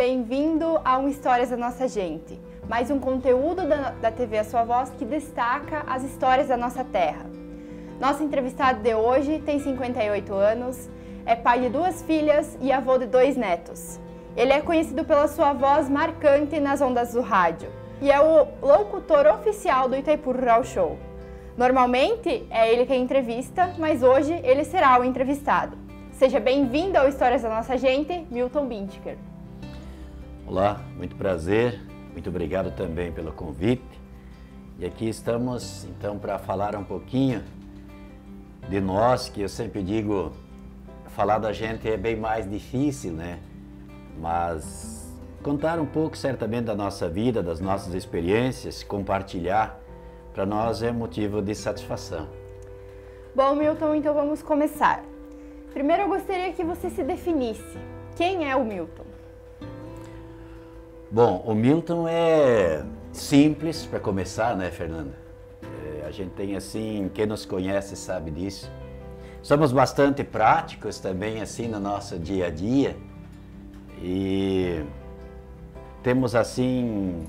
Bem-vindo a um Histórias da Nossa Gente, mais um conteúdo da TV A Sua Voz que destaca as histórias da nossa terra. Nosso entrevistado de hoje tem 58 anos, é pai de 2 filhas e avô de 2 netos. Ele é conhecido pela sua voz marcante nas ondas do rádio e é o locutor oficial do Itaipu Rural Show. Normalmente é ele quem entrevista, mas hoje ele será o entrevistado. Seja bem-vindo ao Histórias da Nossa Gente, Milton Bintiker. Olá, muito prazer, muito obrigado também pelo convite. E aqui estamos então para falar um pouquinho de nós, que eu sempre digo, falar da gente é bem mais difícil, né? Mas contar um pouco certamente da nossa vida, das nossas experiências, compartilhar, para nós é motivo de satisfação. Bom, Milton, então vamos começar. Primeiro eu gostaria que você se definisse. Quem é o Milton? Bom, o Milton é simples para começar, né, Fernanda? A gente tem assim, quem nos conhece sabe disso. Somos bastante práticos também assim no nosso dia a dia e temos assim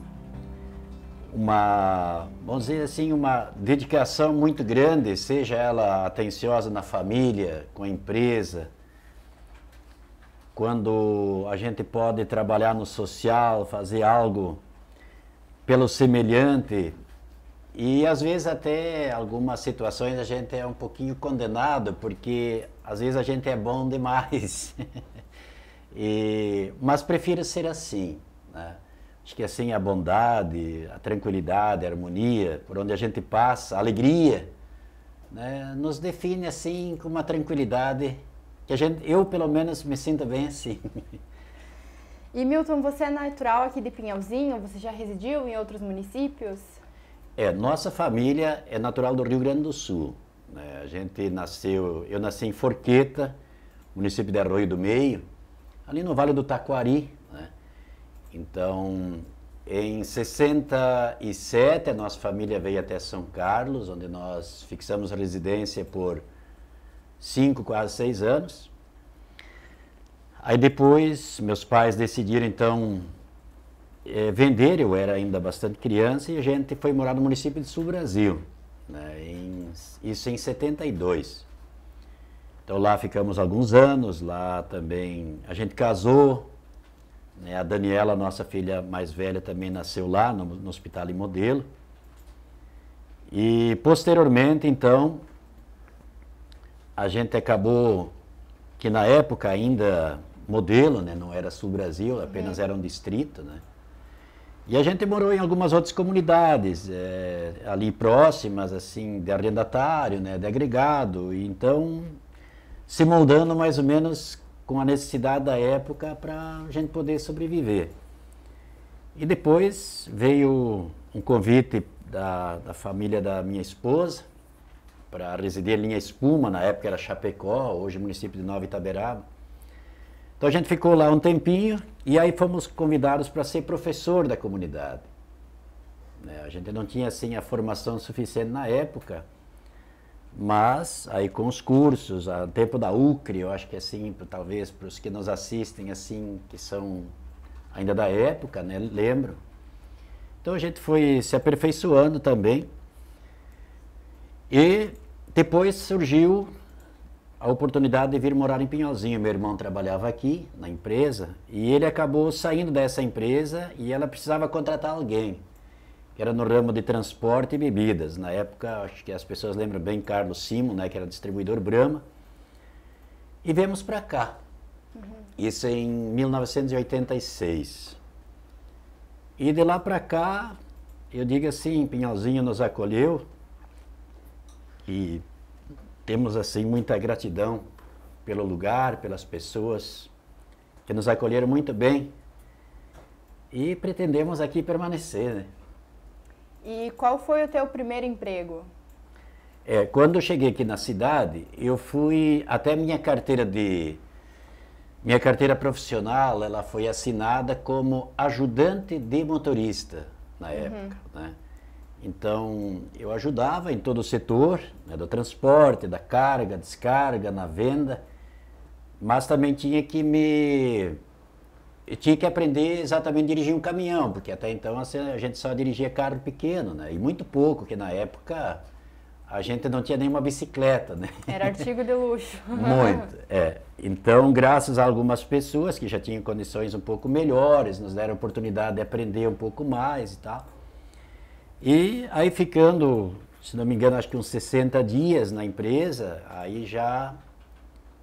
vamos dizer assim, uma dedicação muito grande, seja ela atenciosa na família, com a empresa, quando a gente pode trabalhar no social, fazer algo pelo semelhante, e às vezes até algumas situações a gente é um pouquinho condenado, porque às vezes a gente é bom demais, mas prefiro ser assim, né? Acho que assim a bondade, a tranquilidade, a harmonia, por onde a gente passa, a alegria, né, nos define assim com uma tranquilidade que eu pelo menos me sinto bem assim. E Milton, você é natural aqui de Pinhalzinho? Você já residiu em outros municípios? Nossa família é natural do Rio Grande do Sul, né? Eu nasci em Forqueta, município de Arroio do Meio, ali no Vale do Taquari, né? Então, em 67, a nossa família veio até São Carlos, onde nós fixamos residência por 5, quase 6 anos. Aí depois, meus pais decidiram, então, vender, eu era ainda bastante criança, e a gente foi morar no município de Sul Brasil, né? Isso em 72. Então lá ficamos alguns anos, lá também a gente casou, né? A Daniela, nossa filha mais velha, também nasceu lá no Hospital e Modelo. E posteriormente, então, a gente acabou, que na época ainda Modelo, né? Não era Sul Brasil, apenas era um distrito, né? E a gente morou em algumas outras comunidades, ali próximas, assim, de arrendatário, né? De agregado, e então se moldando mais ou menos com a necessidade da época para a gente poder sobreviver. E depois veio um convite da família da minha esposa para residir em Linha Espuma, na época era Chapecó, hoje município de Nova Itaberaba. Então a gente ficou lá um tempinho e aí fomos convidados para ser professor da comunidade, né? A gente não tinha assim a formação suficiente na época, mas aí com os cursos, a tempo da UCRE, eu acho que assim, talvez para os que nos assistem assim, que são ainda da época, né, lembro. Então a gente foi se aperfeiçoando também. E depois surgiu a oportunidade de vir morar em Pinhalzinho. Meu irmão trabalhava aqui na empresa e ele acabou saindo dessa empresa e ela precisava contratar alguém, que era no ramo de transporte e bebidas. Na época, acho que as pessoas lembram bem Carlos Simo, né, que era distribuidor Brahma. E viemos para cá. Isso em 1986. E de lá para cá, eu digo assim, Pinhalzinho nos acolheu e temos assim muita gratidão pelo lugar, pelas pessoas que nos acolheram muito bem e pretendemos aqui permanecer, né? E qual foi o teu primeiro emprego? Quando eu cheguei aqui na cidade, eu fui até minha carteira profissional, ela foi assinada como ajudante de motorista na época, né? Então, eu ajudava em todo o setor, né, do transporte, da carga, descarga, na venda, mas também tinha que me eu tinha que aprender exatamente a dirigir um caminhão, porque até então assim, a gente só dirigia carro pequeno, né? E muito pouco, porque na época a gente não tinha nenhuma bicicleta, né? Era artigo de luxo. Muito, é. Então, graças a algumas pessoas que já tinham condições um pouco melhores, nos deram a oportunidade de aprender um pouco mais e tal. E aí ficando, se não me engano, acho que uns 60 dias na empresa, aí já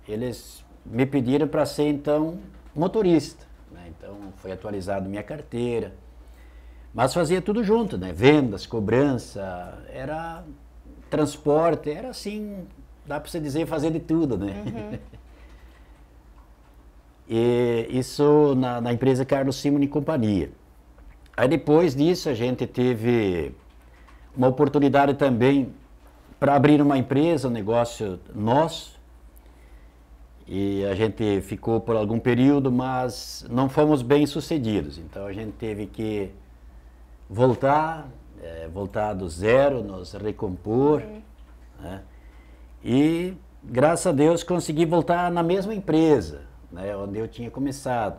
eles me pediram para ser, então, motorista, né? Então, foi atualizado minha carteira. Mas fazia tudo junto, né? Vendas, cobrança, era transporte, era assim, dá para você dizer, fazer de tudo, né? Uhum. E isso na empresa Carlos Simon e Companhia. Aí depois disso a gente teve uma oportunidade também para abrir uma empresa, um negócio nosso. E a gente ficou por algum período, mas não fomos bem sucedidos. Então a gente teve que voltar do zero, nos recompor. Né? E graças a Deus consegui voltar na mesma empresa, né, onde eu tinha começado.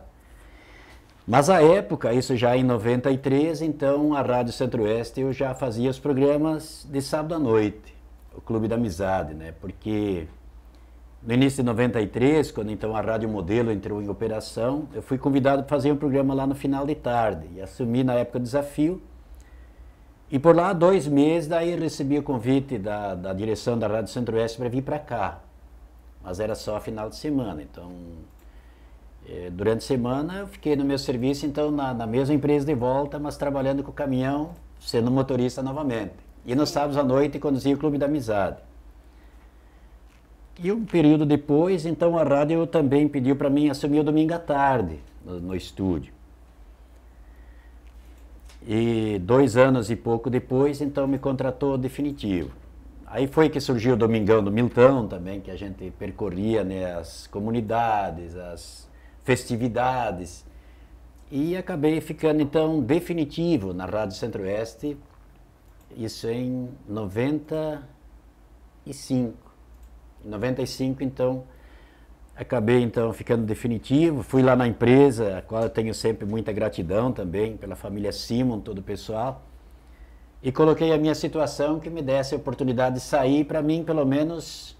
Mas à época, isso já em 93, então a Rádio Centro-Oeste eu já fazia os programas de sábado à noite, o Clube da Amizade, né? Porque no início de 93, quando então a Rádio Modelo entrou em operação, eu fui convidado para fazer um programa lá no final de tarde e assumi na época o desafio. E por lá 2 meses, daí recebi o convite da direção da Rádio Centro-Oeste para vir para cá. Mas era só final de semana, então durante a semana eu fiquei no meu serviço, então na mesma empresa de volta, mas trabalhando com o caminhão, sendo motorista novamente. E nos sábados à noite conduzia o Clube da Amizade. E um período depois, então a rádio também pediu para mim assumir o domingo à tarde no estúdio. E 2 anos e pouco depois, então me contratou definitivo. Aí foi que surgiu o Domingão do Milton também, que a gente percorria, né, as comunidades, as festividades. E acabei ficando então definitivo na Rádio Centro-Oeste, isso em 95. Em 95, então, acabei então ficando definitivo. Fui lá na empresa, a qual eu tenho sempre muita gratidão também, pela família Simon, todo o pessoal. E coloquei a minha situação que me desse a oportunidade de sair, para mim, pelo menos,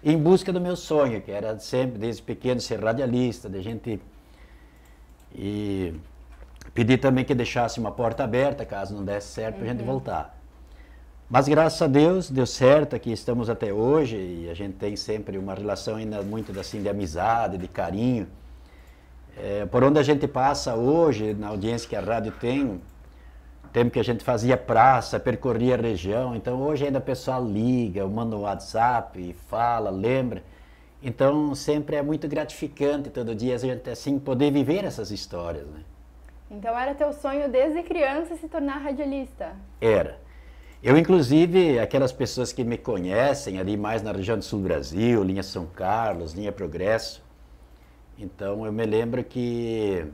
em busca do meu sonho, que era sempre, desde pequeno, ser radialista, de gente... E pedi também que deixasse uma porta aberta, caso não desse certo, para a gente voltar. Mas graças a Deus, deu certo, aqui estamos até hoje, e a gente tem sempre uma relação ainda muito assim, de amizade, de carinho. Por onde a gente passa hoje, na audiência que a rádio tem, tempo que a gente fazia praça, percorria a região, então hoje ainda o pessoal liga, manda um WhatsApp, fala, lembra. Então sempre é muito gratificante todo dia a gente assim poder viver essas histórias, né? Então era teu sonho desde criança se tornar radialista? Era. Eu, inclusive, aquelas pessoas que me conhecem ali mais na região do Sul do Brasil, linha São Carlos, linha Progresso, então eu me lembro que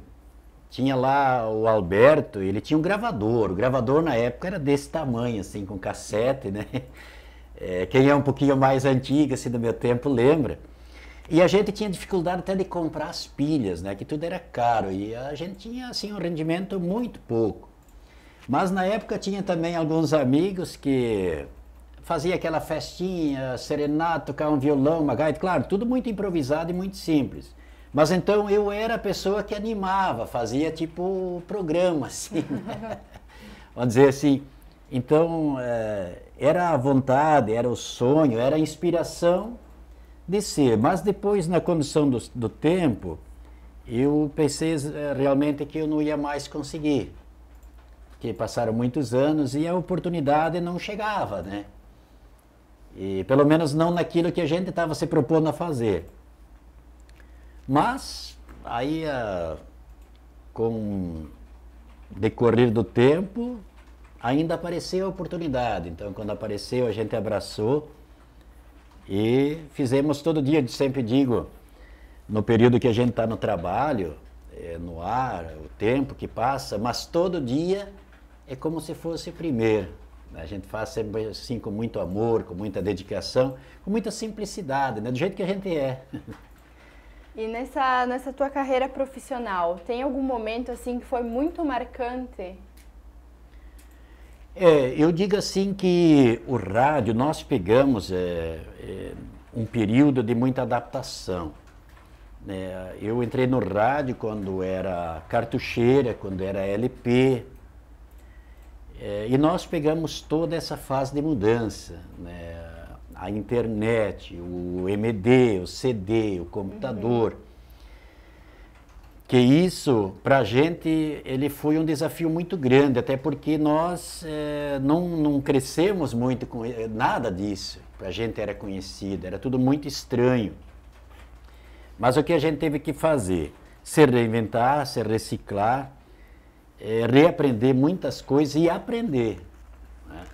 tinha lá o Alberto, ele tinha um gravador. O gravador na época era desse tamanho, assim, com cassete, né? Quem é um pouquinho mais antigo, assim, do meu tempo, lembra. E a gente tinha dificuldade até de comprar as pilhas, né? Que tudo era caro e a gente tinha, assim, um rendimento muito pouco. Mas na época tinha também alguns amigos que faziam aquela festinha, serenata, tocar um violão, uma gaita, claro, tudo muito improvisado e muito simples. Mas então eu era a pessoa que animava, fazia tipo programa, assim, né? Vamos dizer assim. Então, era a vontade, era o sonho, era a inspiração de ser. Mas depois, na condição do tempo, eu pensei realmente que eu não ia mais conseguir. Porque passaram muitos anos e a oportunidade não chegava, né? E pelo menos não naquilo que a gente estava se propondo a fazer. Mas, aí, com o decorrer do tempo, ainda apareceu a oportunidade. Então, quando apareceu, a gente abraçou e fizemos todo dia. Eu sempre digo, no período que a gente está no trabalho, no ar, o tempo que passa, mas todo dia é como se fosse o primeiro. A gente faz sempre assim, com muito amor, com muita dedicação, com muita simplicidade, né? Do jeito que a gente é. E nessa tua carreira profissional, tem algum momento assim que foi muito marcante? Eu digo assim que o rádio, nós pegamos um período de muita adaptação. Eu entrei no rádio quando era cartucheira, quando era LP, e nós pegamos toda essa fase de mudança, né? A internet, o MD, o CD, o computador. Que isso, para a gente, ele foi um desafio muito grande, até porque nós não crescemos muito com nada disso. Para a gente era conhecido, era tudo muito estranho. Mas o que a gente teve que fazer? Se reinventar, se reciclar, reaprender muitas coisas e aprender. Né?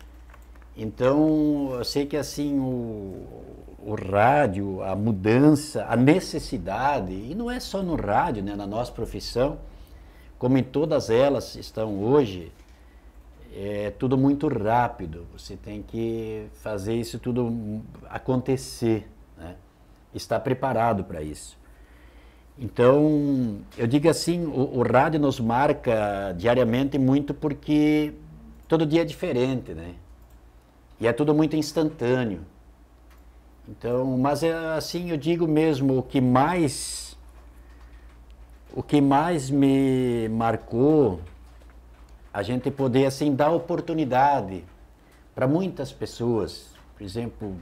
Então, eu sei que assim, o rádio, a mudança, a necessidade, e não é só no rádio, né, na nossa profissão, como em todas elas estão hoje, é tudo muito rápido. Você tem que fazer isso tudo acontecer, né? Estar preparado para isso. Então, eu digo assim, o rádio nos marca diariamente muito porque todo dia é diferente, né? E é tudo muito instantâneo. Então, mas assim, eu digo mesmo, o que mais me marcou, a gente poder assim dar oportunidade para muitas pessoas, por exemplo,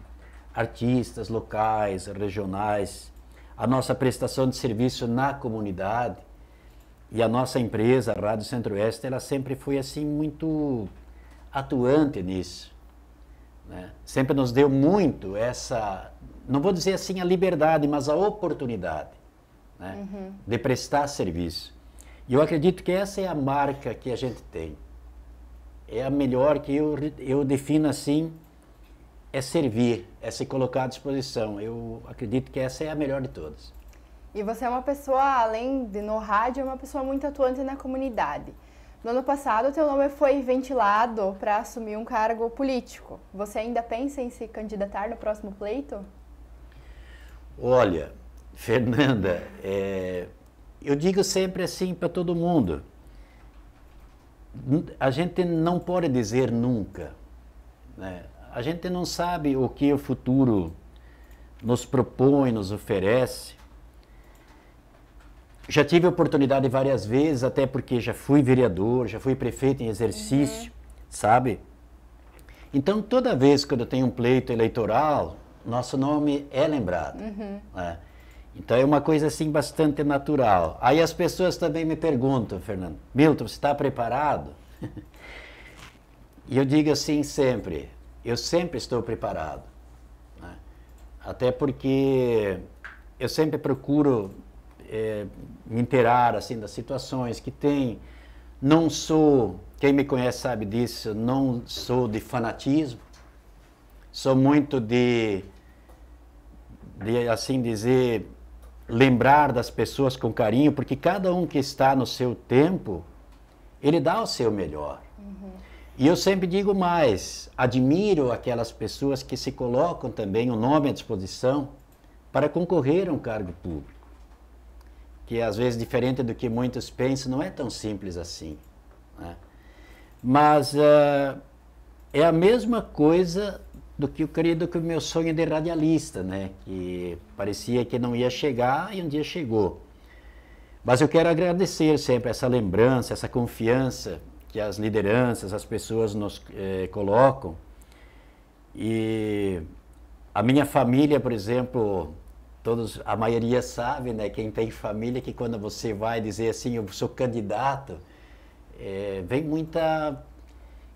artistas locais, regionais, a nossa prestação de serviço na comunidade e a nossa empresa, a Rádio Centro-Oeste, ela sempre foi assim muito atuante nisso, né? Sempre nos deu muito essa, não vou dizer assim a liberdade, mas a oportunidade, né? De prestar serviço. E eu acredito que essa é a marca que a gente tem. É a melhor que eu defino assim, é servir, é se colocar à disposição. Eu acredito que essa é a melhor de todas. E você é uma pessoa, além de no rádio, é uma pessoa muito atuante na comunidade. No ano passado, o teu nome foi ventilado para assumir um cargo político. Você ainda pensa em se candidatar no próximo pleito? Olha, Fernanda, eu digo sempre assim para todo mundo, a gente não pode dizer nunca, né? A gente não sabe o que o futuro nos propõe, nos oferece. Já tive a oportunidade várias vezes, até porque já fui vereador, já fui prefeito em exercício, sabe? Então, toda vez que eu tenho um pleito eleitoral, nosso nome é lembrado. Né? Então, é uma coisa assim bastante natural. Aí as pessoas também me perguntam, Fernando, Milton, você está preparado? E eu digo assim sempre, eu sempre estou preparado. Né? Até porque eu sempre procuro me inteirar assim, das situações que tem. Não sou, quem me conhece sabe disso, não sou de fanatismo. Sou muito de assim dizer, lembrar das pessoas com carinho, porque cada um que está no seu tempo, ele dá o seu melhor. E eu sempre digo mais, admiro aquelas pessoas que se colocam também o nome à disposição para concorrer a um cargo público. Que às vezes, diferente do que muitos pensam, não é tão simples assim. Né? Mas é a mesma coisa do que eu queria, que o meu sonho de radialista, né? Que parecia que não ia chegar e um dia chegou. Mas eu quero agradecer sempre essa lembrança, essa confiança que as lideranças, as pessoas nos colocam. E a minha família, por exemplo, a maioria sabe, né, quem tem família, que quando você vai dizer assim, eu sou candidato, vem muita,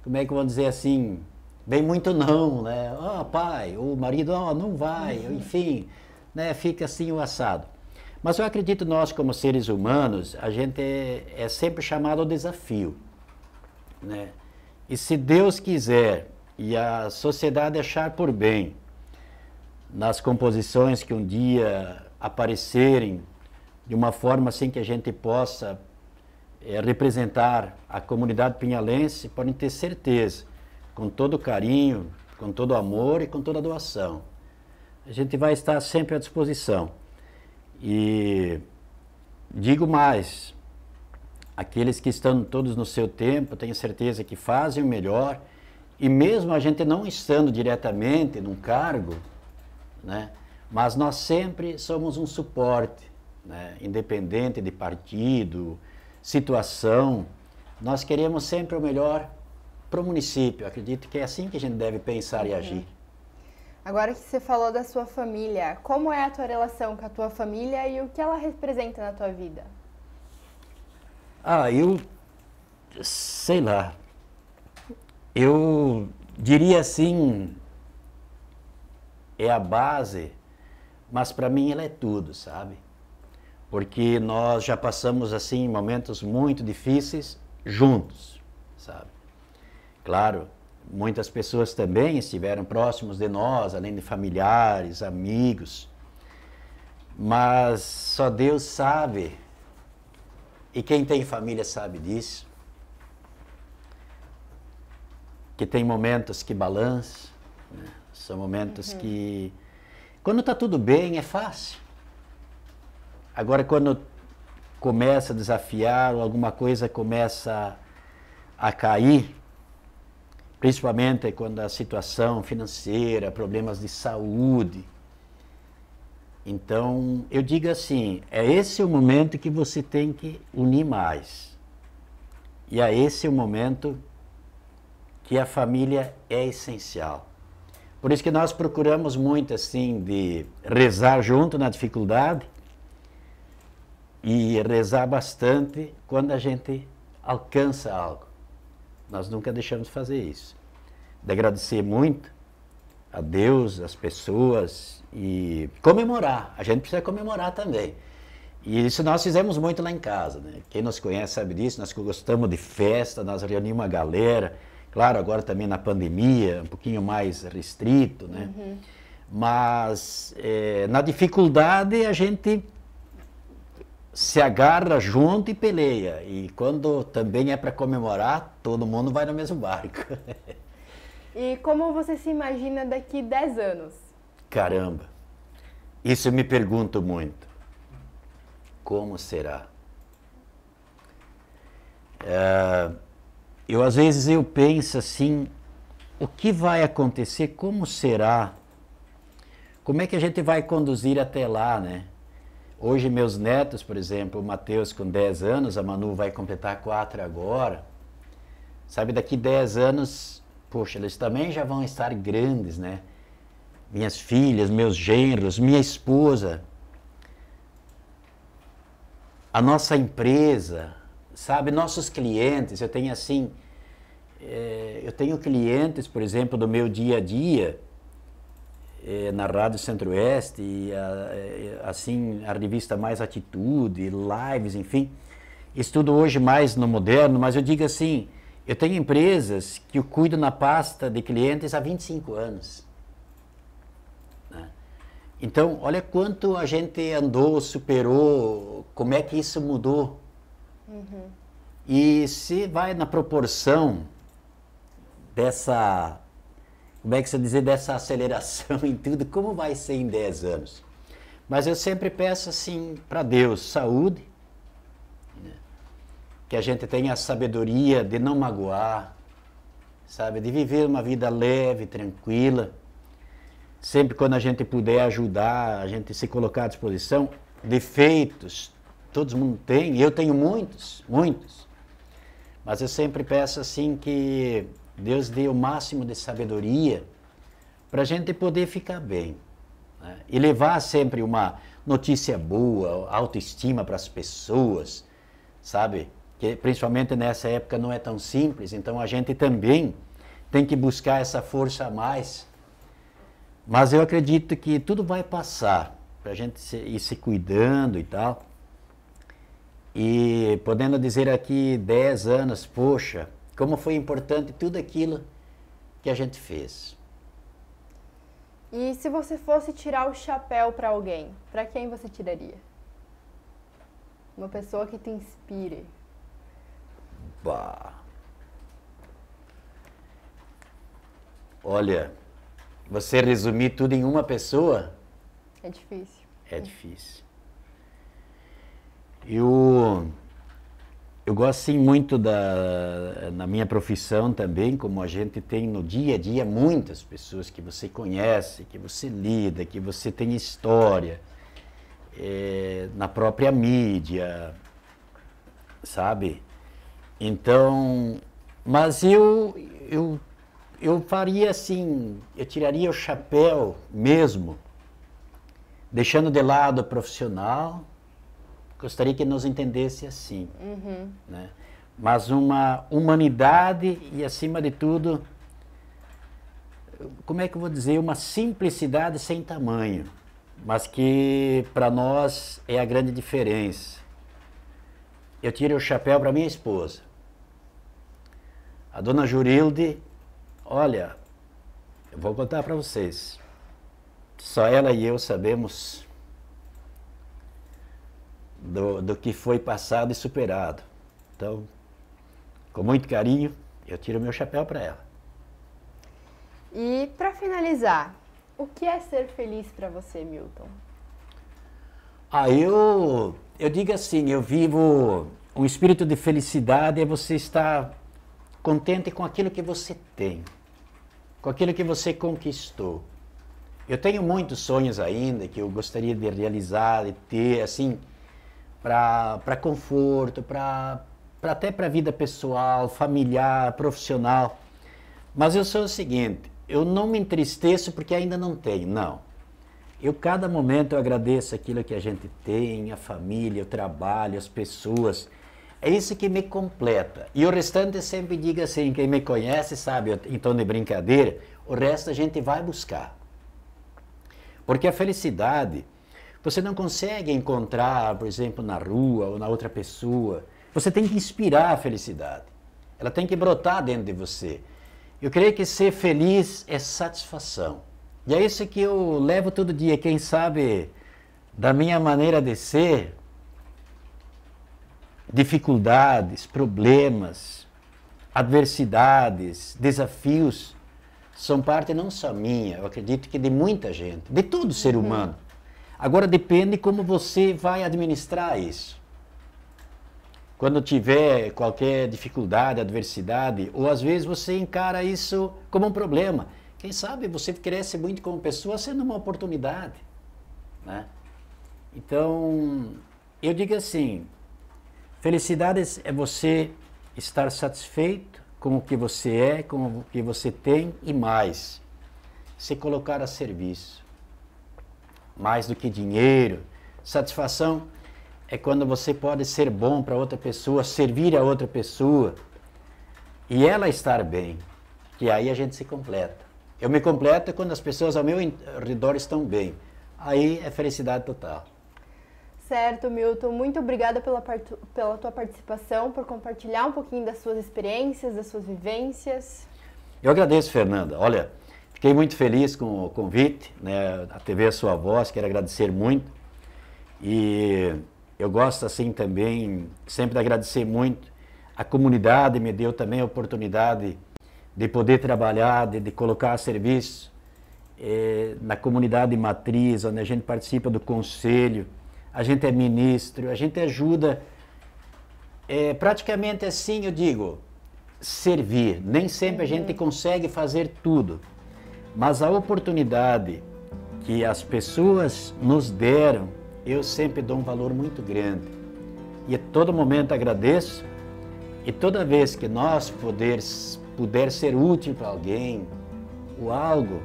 como é que eu vou dizer assim, vem muito não, né? Pai, o marido, não vai, enfim, né, fica assim o assado. Mas eu acredito nós, como seres humanos, a gente é sempre chamado ao desafio. Né? E se Deus quiser e a sociedade achar por bem, nas composições que um dia aparecerem, de uma forma assim que a gente possa representar a comunidade pinhalense, podem ter certeza, com todo carinho, com todo amor e com toda doação. A gente vai estar sempre à disposição. E digo mais, aqueles que estão todos no seu tempo, tenho certeza que fazem o melhor, e mesmo a gente não estando diretamente num cargo, né, mas nós sempre somos um suporte, né, independente de partido, situação, nós queremos sempre o melhor para o município. Eu acredito que é assim que a gente deve pensar e agir. Agora que você falou da sua família, como é a tua relação com a tua família e o que ela representa na tua vida? Eu sei lá, eu diria assim, é a base, mas para mim ela é tudo, sabe? Porque nós já passamos assim momentos muito difíceis juntos, sabe? Claro, muitas pessoas também estiveram próximos de nós, além de familiares, amigos, mas só Deus sabe, e quem tem família sabe disso, que tem momentos que balançam, né? São momentos que, quando está tudo bem, é fácil. Agora, quando começa a desafiar, ou alguma coisa começa a cair, principalmente quando a situação financeira, problemas de saúde. Então, eu digo assim, é esse o momento que você tem que unir mais. E é esse o momento que a família é essencial. Por isso que nós procuramos muito, assim, de rezar junto na dificuldade e rezar bastante quando a gente alcança algo. Nós nunca deixamos de fazer isso. De agradecer muito a Deus, as pessoas e comemorar. A gente precisa comemorar também. E isso nós fizemos muito lá em casa, né? Quem nos conhece sabe disso, nós gostamos de festa, nós reunimos a galera. Claro, agora também na pandemia, um pouquinho mais restrito, né? Mas na dificuldade a gente se agarra junto e peleia. E quando também é para comemorar, todo mundo vai no mesmo barco. E como você se imagina daqui 10 anos? Caramba, isso eu me pergunto muito. Como será? Às vezes eu penso assim, o que vai acontecer, como será? Como é que a gente vai conduzir até lá, né? Hoje meus netos, por exemplo, o Matheus com 10 anos, a Manu vai completar 4 agora. Sabe, daqui 10 anos, poxa, eles também já vão estar grandes, né? Minhas filhas, meus genros, minha esposa. A nossa empresa, sabe, nossos clientes, eu tenho assim, eu tenho clientes, por exemplo, do meu dia a dia, na Rádio Centro-Oeste, e assim, a revista Mais Atitude, lives, enfim. Estudo hoje mais no moderno, mas eu digo assim, eu tenho empresas que eu cuido na pasta de clientes há 25 anos. Né? Então, olha quanto a gente andou, superou, como é que isso mudou. E se vai na proporção dessa, como é que você dizer, dessa aceleração em tudo, como vai ser em 10 anos? Mas eu sempre peço assim para Deus, saúde, né? Que a gente tenha a sabedoria de não magoar, sabe, de viver uma vida leve, tranquila, sempre quando a gente puder ajudar, a gente se colocar à disposição. Defeitos, todo mundo tem, eu tenho muitos, mas eu sempre peço assim que Deus dê o máximo de sabedoria para a gente poder ficar bem, né? E levar sempre uma notícia boa, autoestima para as pessoas, sabe? Que principalmente nessa época não é tão simples, então a gente também tem que buscar essa força a mais. Mas eu acredito que tudo vai passar, para a gente ir se cuidando e tal. E podendo dizer aqui 10 anos, poxa, como foi importante tudo aquilo que a gente fez. E se você fosse tirar o chapéu para alguém, para quem você tiraria? Uma pessoa que te inspire. Bah. Olha, você resumir tudo em uma pessoa? É difícil. É difícil. Eu gosto sim muito na minha profissão também, como a gente tem no dia a dia muitas pessoas que você conhece, que você lida, que você tem história, na própria mídia, sabe? Então, mas eu faria assim, eu tiraria o chapéu mesmo, deixando de lado o profissional. Gostaria que nos entendesse assim, né? Mas uma humanidade e, acima de tudo, como é que eu vou dizer, uma simplicidade sem tamanho, mas que para nós é a grande diferença. Eu tiro o chapéu para minha esposa. A dona Jurilde, olha, eu vou contar para vocês, só ela e eu sabemos do que foi passado e superado. Então, com muito carinho, eu tiro meu chapéu para ela. E para finalizar, o que é ser feliz para você, Milton? Eu digo assim, eu vivo um espírito de felicidade, é você estar contente com aquilo que você tem, com aquilo que você conquistou. Eu tenho muitos sonhos ainda que eu gostaria de realizar, de ter, assim, para conforto, até para a vida pessoal, familiar, profissional. Mas eu sou o seguinte, eu não me entristeço porque ainda não tenho, não. Cada momento eu agradeço aquilo que a gente tem, a família, o trabalho, as pessoas. É isso que me completa. E o restante eu sempre digo assim, quem me conhece sabe, em tom de brincadeira, o resto a gente vai buscar. Porque a felicidade você não consegue encontrar, por exemplo, na rua ou na outra pessoa. Você tem que inspirar a felicidade. Ela tem que brotar dentro de você. Eu creio que ser feliz é satisfação. E é isso que eu levo todo dia. Quem sabe, da minha maneira de ser, dificuldades, problemas, adversidades, desafios, são parte não só minha, eu acredito que de muita gente, de todo ser humano. Agora depende como você vai administrar isso. Quando tiver qualquer dificuldade, adversidade, ou às vezes você encara isso como um problema. Quem sabe você cresce muito como pessoa sendo uma oportunidade, né? Então, eu digo assim, felicidade é você estar satisfeito com o que você é, com o que você tem e mais, se colocar a serviço. Mais do que dinheiro, satisfação é quando você pode ser bom para outra pessoa, servir a outra pessoa e ela estar bem, que aí a gente se completa. Eu me completo quando as pessoas ao meu redor estão bem, aí é felicidade total. Certo, Milton, muito obrigada pela tua participação, por compartilhar um pouquinho das suas experiências, das suas vivências. Eu agradeço, Fernanda. Olha, fiquei muito feliz com o convite, né? A TV A Sua Voz, quero agradecer muito. E eu gosto assim também, sempre de agradecer muito. A comunidade me deu também a oportunidade de poder trabalhar, de colocar a serviço na comunidade matriz, onde a gente participa do conselho, a gente é ministro, a gente ajuda, praticamente assim eu digo, servir. Nem sempre a gente consegue fazer tudo. Mas a oportunidade que as pessoas nos deram, eu sempre dou um valor muito grande. E a todo momento agradeço. E toda vez que nós puder ser útil para alguém ou algo,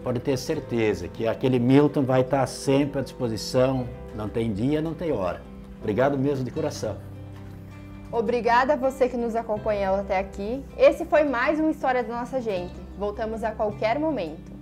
pode ter certeza que aquele Milton vai estar sempre à disposição. Não tem dia, não tem hora. Obrigado mesmo de coração. Obrigada a você que nos acompanhou até aqui. Esse foi mais uma História da Nossa Gente. Voltamos a qualquer momento.